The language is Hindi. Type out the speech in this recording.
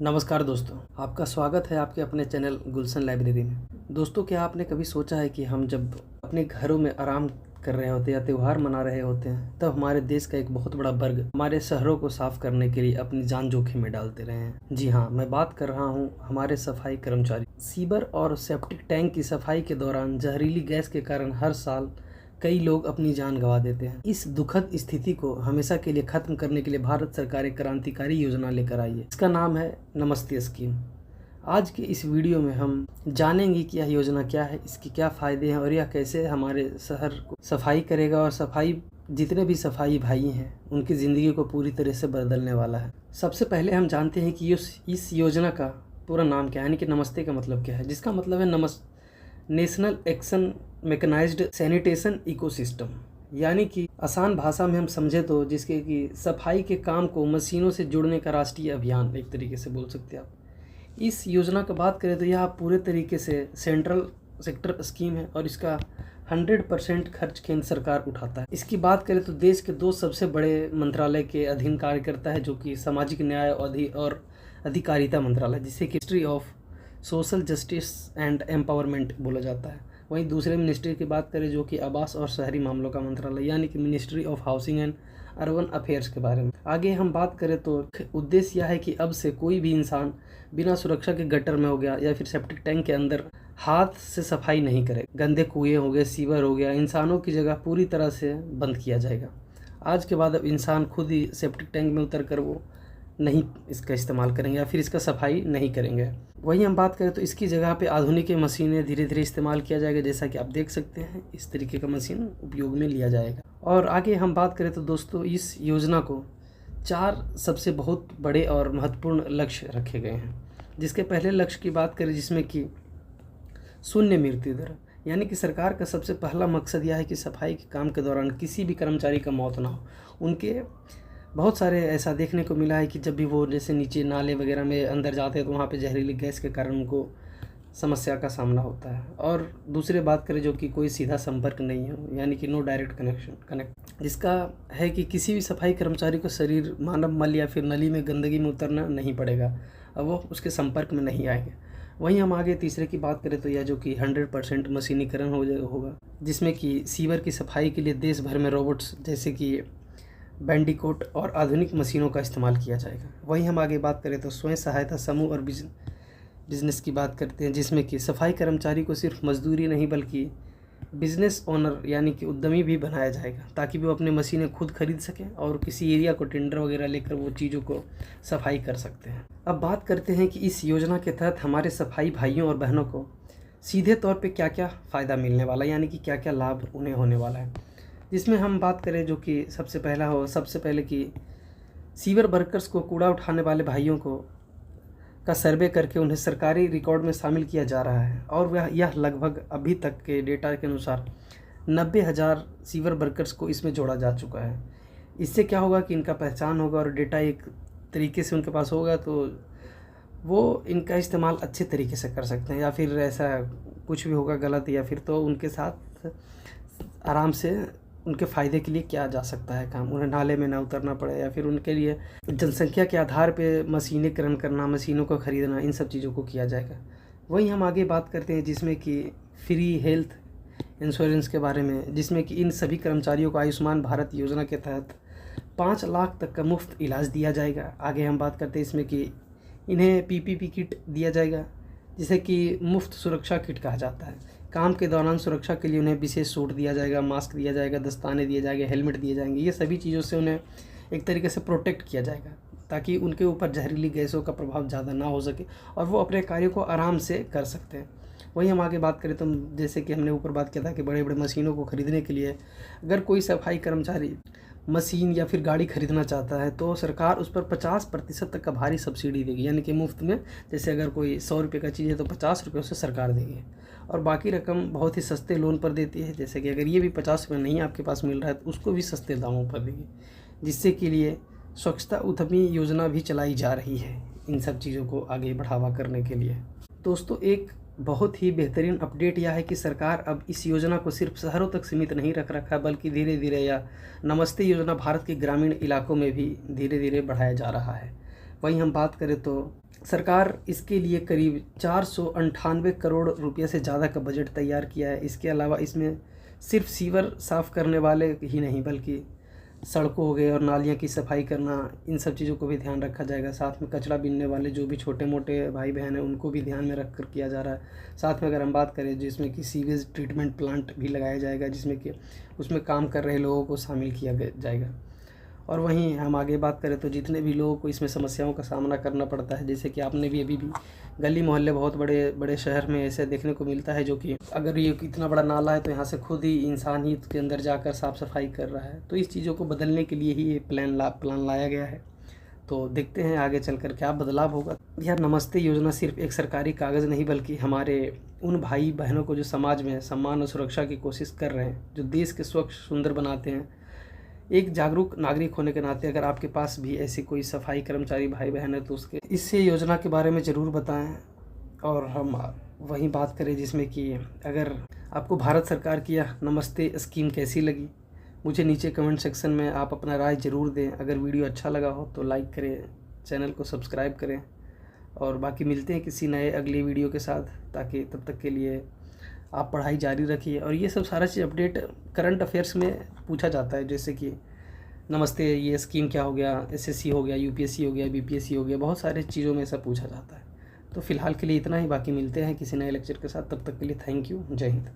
नमस्कार दोस्तों, आपका स्वागत है आपके अपने चैनल गुलशन लाइब्रेरी में। दोस्तों, क्या आपने कभी सोचा है कि हम जब अपने घरों में आराम कर रहे होते हैं या त्यौहार मना रहे होते हैं, तब हमारे देश का एक बहुत बड़ा वर्ग हमारे शहरों को साफ करने के लिए अपनी जान जोखिम में डालते रहे हैं। जी हाँ, मैं बात कर रहा हूँ हमारे सफाई कर्मचारी। सीवर और सेप्टिक टैंक की सफाई के दौरान जहरीली गैस के कारण हर साल कई लोग अपनी जान गंवा देते हैं। इस दुखद स्थिति को हमेशा के लिए खत्म करने के लिए भारत सरकार एक क्रांतिकारी योजना लेकर आई है। इसका नाम है नमस्ते स्कीम। आज के इस वीडियो में हम जानेंगे कि यह योजना क्या है, इसके क्या फ़ायदे हैं और यह कैसे हमारे शहर को सफाई करेगा और जितने भी सफाई भाई हैं उनकी ज़िंदगी को पूरी तरह से बदलने वाला है। सबसे पहले हम जानते हैं कि इस योजना का पूरा नाम क्या है, यानी कि नमस्ते का मतलब क्या है। जिसका मतलब है national action mechanised sanitation ecosystem, यानी कि आसान भाषा में हम समझे तो जिसके कि सफाई के काम को मशीनों से जोड़ने का राष्ट्रीय अभियान, एक तरीके से बोल सकते हैं आप। इस योजना का बात करें तो यह पूरे तरीके से सेंट्रल सेक्टर स्कीम है और इसका 100% खर्च केंद्र सरकार उठाता है। इसकी बात करें तो देश के दो सबसे बड़े मंत्रालय के अधीन कार्य करता है, जो कि सामाजिक न्याय और अधिकारिता मंत्रालय, जिसे कि ministry of social justice and empowerment बोला जाता है। वहीं दूसरे मिनिस्ट्री की बात करें जो कि आवास और शहरी मामलों का मंत्रालय, यानी कि ministry of housing and urban affairs के बारे में। आगे हम बात करें तो उद्देश्य यह है कि अब से कोई भी इंसान बिना सुरक्षा के गटर में हो गया या फिर सेप्टिक टैंक के अंदर हाथ से सफाई नहीं करे। गंदे कुएं हो गए, सीवर हो गया, इंसानों की जगह पूरी तरह से बंद किया जाएगा। आज के बाद अब इंसान खुद ही सेप्टिक टैंक में उतर कर वो नहीं इसका इस्तेमाल करेंगे या फिर इसका सफाई नहीं करेंगे। वहीं हम बात करें तो इसकी जगह पे आधुनिक मशीनें धीरे धीरे इस्तेमाल किया जाएगा, जैसा कि आप देख सकते हैं इस तरीके का मशीन उपयोग में लिया जाएगा। और आगे हम बात करें तो दोस्तों, इस योजना को 4 सबसे बहुत बड़े और महत्वपूर्ण लक्ष्य रखे गए हैं। जिसके पहले लक्ष्य की बात करें जिसमें कि शून्य मृत्यु दर, यानी कि सरकार का सबसे पहला मकसद यह है कि सफाई के काम के दौरान किसी भी कर्मचारी का मौत ना हो। उनके बहुत सारे ऐसा देखने को मिला है कि जब भी वो जैसे नीचे नाले वगैरह में अंदर जाते हैं तो वहाँ पे जहरीली गैस के कारण उनको समस्या का सामना होता है। और दूसरी बात करें जो कि कोई सीधा संपर्क नहीं हो, यानी कि नो डायरेक्ट कनेक्ट, जिसका है कि किसी भी सफाई कर्मचारी को शरीर, मानव मल या फिर नली में गंदगी में उतरना नहीं पड़ेगा और वो उसके संपर्क में नहीं आएंगे। वहीं हम आगे तीसरे की बात करें तो यह जो कि 100% मशीनीकरण होगा, जिसमें कि सीवर की सफाई के लिए देश भर में रोबोट्स जैसे कि बैंडिकोट और आधुनिक मशीनों का इस्तेमाल किया जाएगा। वहीं हम आगे बात करें तो स्वयं सहायता समूह और बिजनेस की बात करते हैं, जिसमें कि सफाई कर्मचारी को सिर्फ मजदूरी नहीं बल्कि बिजनेस ओनर यानी कि उद्यमी भी बनाया जाएगा, ताकि वो अपने मशीनें खुद खरीद सकें और किसी एरिया को टेंडर वगैरह लेकर वो चीज़ों को सफाई कर सकते हैं। अब बात करते हैं कि इस योजना के तहत हमारे सफाई भाइयों और बहनों को सीधे तौर पर क्या क्या फ़ायदा मिलने वाला है, यानी कि क्या क्या लाभ उन्हें होने वाला है। जिसमें हम बात करें जो कि सबसे पहले कि सीवर वर्कर्स को, कूड़ा उठाने वाले भाइयों को का सर्वे करके उन्हें सरकारी रिकॉर्ड में शामिल किया जा रहा है। और यह लगभग अभी तक के डेटा के अनुसार 90,000 सीवर वर्कर्स को इसमें जोड़ा जा चुका है। इससे क्या होगा कि इनका पहचान होगा और डेटा एक तरीके से उनके पास होगा तो वो इनका इस्तेमाल अच्छे तरीके से कर सकते हैं, या फिर ऐसा कुछ भी होगा गलत या फिर तो उनके साथ आराम से उनके फ़ायदे के लिए किया जा सकता है काम, उन्हें नाले में ना उतरना पड़े या फिर उनके लिए जनसंख्या के आधार पे मशीनीकरण करना, मशीनों को ख़रीदना, इन सब चीज़ों को किया जाएगा। वहीं हम आगे बात करते हैं जिसमें कि फ्री हेल्थ इंश्योरेंस के बारे में, जिसमें कि इन सभी कर्मचारियों को आयुष्मान भारत योजना के तहत 5 लाख तक का मुफ्त इलाज दिया जाएगा। आगे हम बात करते हैं इसमें कि इन्हें PPP किट दिया जाएगा, जिसे कि मुफ्त सुरक्षा किट कहा जाता है। काम के दौरान सुरक्षा के लिए उन्हें विशेष सूट दिया जाएगा, मास्क दिया जाएगा, दस्ताने दिए जाएंगे, हेलमेट दिए जाएंगे। ये सभी चीज़ों से उन्हें एक तरीके से प्रोटेक्ट किया जाएगा, ताकि उनके ऊपर जहरीली गैसों का प्रभाव ज़्यादा ना हो सके और वो अपने कार्यों को आराम से कर सकते हैं। वहीं हम आगे बात करें तो जैसे कि हमने ऊपर बात किया था कि बड़े बड़े मशीनों को ख़रीदने के लिए अगर कोई सफाई कर्मचारी मशीन या फिर गाड़ी खरीदना चाहता है तो सरकार उस पर 50% तक का भारी सब्सिडी देगी, यानी कि मुफ्त में। जैसे अगर कोई 100 रुपये का चीज़ है तो 50 रुपये उसे सरकार देगी और बाकी रकम बहुत ही सस्ते लोन पर देती है। जैसे कि अगर ये भी 50 रुपये नहीं आपके पास मिल रहा है तो उसको भी सस्ते दामों पर देगी, जिससे के लिए स्वच्छता उद्यमी योजना भी चलाई जा रही है इन सब चीज़ों को आगे बढ़ावा करने के लिए। दोस्तों, एक बहुत ही बेहतरीन अपडेट यह है कि सरकार अब इस योजना को सिर्फ शहरों तक सीमित नहीं रखा है, बल्कि धीरे धीरे नमस्ते योजना भारत के ग्रामीण इलाकों में भी धीरे धीरे बढ़ाया जा रहा है। वहीं हम बात करें तो सरकार इसके लिए करीब 498 करोड़ रुपये से ज़्यादा का बजट तैयार किया है। इसके अलावा इसमें सिर्फ सीवर साफ़ करने वाले ही नहीं बल्कि सड़कों हो गए और नालियाँ की सफाई करना, इन सब चीज़ों को भी ध्यान रखा जाएगा। साथ में कचरा बीनने वाले जो भी छोटे मोटे भाई बहन हैं उनको भी ध्यान में रख कर किया जा रहा है। साथ में अगर हम बात करें जिसमें कि सीवेज ट्रीटमेंट प्लांट भी लगाया जाएगा, जिसमें कि उसमें काम कर रहे लोगों को शामिल किया जाएगा। और वहीं हम आगे बात करें तो जितने भी लोगों को इसमें समस्याओं का सामना करना पड़ता है, जैसे कि आपने भी अभी भी गली मोहल्ले बहुत बड़े बड़े शहर में ऐसे देखने को मिलता है जो कि अगर ये इतना बड़ा नाला है तो यहाँ से खुद ही इंसान ही इसके अंदर जाकर साफ़ सफाई कर रहा है। तो इस चीज़ों को बदलने के लिए ही ये प्लान लाया गया है। तो देखते हैं आगे चलकर क्या बदलाव होगा। यह नमस्ते योजना सिर्फ एक सरकारी कागज़ नहीं बल्कि हमारे उन भाई बहनों को जो समाज में सम्मान और सुरक्षा की कोशिश कर रहे हैं, जो देश के स्वच्छ सुंदर बनाते हैं। एक जागरूक नागरिक होने के नाते अगर आपके पास भी ऐसी कोई सफाई कर्मचारी भाई बहन है तो उसके इससे योजना के बारे में ज़रूर बताएं। और हम वहीं बात करें जिसमें कि अगर आपको भारत सरकार की यह नमस्ते स्कीम कैसी लगी, मुझे नीचे कमेंट सेक्शन में आप अपना राय ज़रूर दें। अगर वीडियो अच्छा लगा हो तो लाइक करें, चैनल को सब्सक्राइब करें और बाकी मिलते हैं किसी नए अगले वीडियो के साथ। ताकि तब तक के लिए आप पढ़ाई जारी रखिए। और ये सब सारा चीज़ अपडेट करंट अफेयर्स में पूछा जाता है, जैसे कि नमस्ते ये स्कीम क्या हो गया, एसएससी हो गया, यूपीएससी हो गया, बीपीएससी हो गया, बहुत सारे चीज़ों में ऐसा पूछा जाता है। तो फिलहाल के लिए इतना ही, बाकी मिलते हैं किसी नए लेक्चर के साथ। तब तक के लिए थैंक यू, जय हिंद।